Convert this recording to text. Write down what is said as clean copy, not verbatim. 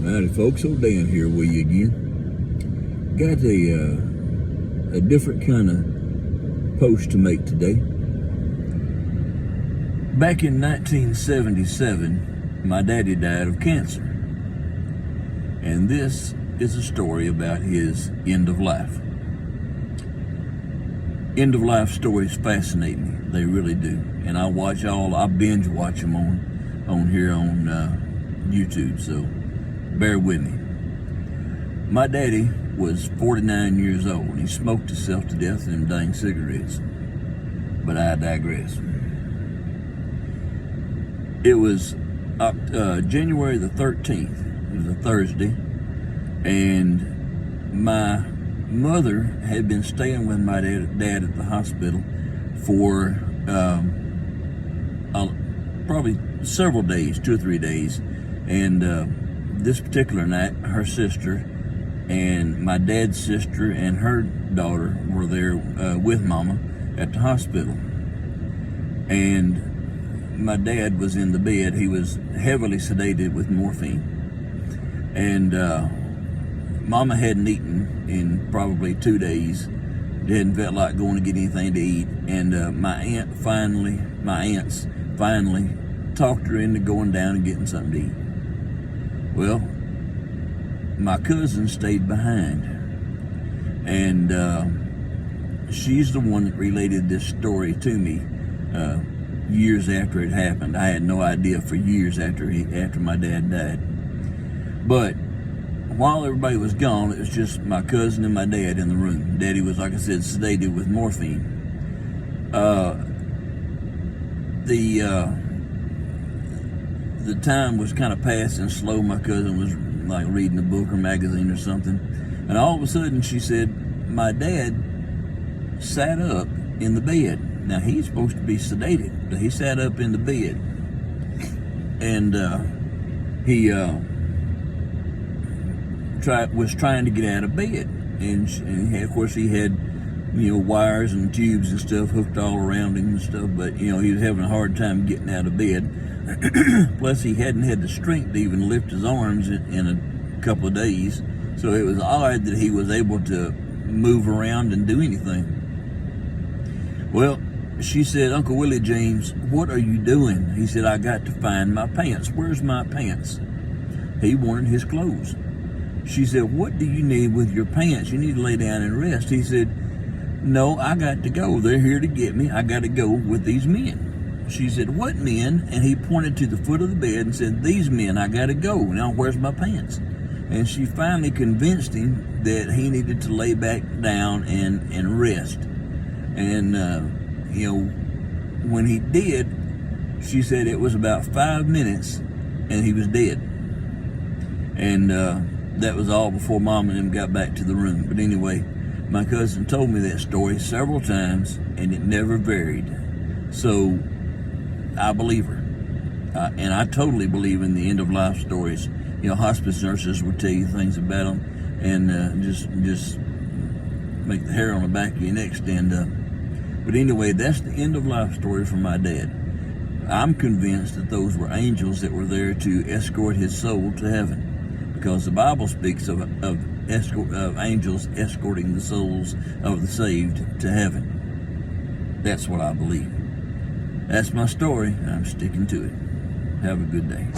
Howdy folks, old Dan here with you again. Got a different kind of post to make today. Back in 1977, my daddy died of cancer. And this is a story about his end of life. End of life stories fascinate me, they really do. And I binge watch them on here on YouTube, so bear with me. My daddy was 49 years old. He smoked himself to death in them dang cigarettes. But I digress. It was January the 13th. It was a Thursday. And my mother had been staying with my dad at the hospital for probably several days, 2 or 3 days. And this particular night, her sister and my dad's sister and her daughter were there with Mama at the hospital. And my dad was in the bed. He was heavily sedated with morphine. And Mama hadn't eaten in probably 2 days. Hadn't felt like going to get anything to eat. And my aunts finally talked her into going down and getting something to eat. Well, my cousin stayed behind, and she's the one that related this story to me years after it happened. I had no idea for years after my dad died. But while everybody was gone, it was just my cousin and my dad in the room. Daddy was, like I said, sedated with morphine. The time was kind of passing slow. My cousin was like reading a book or magazine or something. And all of a sudden she said, my dad sat up in the bed. Now he's supposed to be sedated, but he sat up in the bed. And he was trying to get out of bed. And of course he had, wires and tubes and stuff hooked all around him and stuff, but, he was having a hard time getting out of bed. Plus, he hadn't had the strength to even lift his arms in a couple of days. So it was odd that he was able to move around and do anything. Well, she said, Uncle Willie James, what are you doing? He said, I got to find my pants. Where's my pants? He wanted his clothes. She said, what do you need with your pants? You need to lay down and rest. He said, no, I got to go. They're here to get me. I got to go with these men. She said, what men? And he pointed to the foot of the bed and said, these men, I got to go. Now, where's my pants? And she finally convinced him that he needed to lay back down and rest. And, when he did, she said it was about 5 minutes and he was dead. And that was all before Mom and him got back to the room. But anyway, my cousin told me that story several times and it never varied. So I believe her. And I totally believe in the end-of-life stories. Hospice nurses will tell you things about them and just make the hair on the back of your neck stand up. But anyway, that's the end-of-life story from my dad. I'm convinced that those were angels that were there to escort his soul to heaven, because the Bible speaks of angels escorting the souls of the saved to heaven. That's what I believe. That's my story, and I'm sticking to it. Have a good day.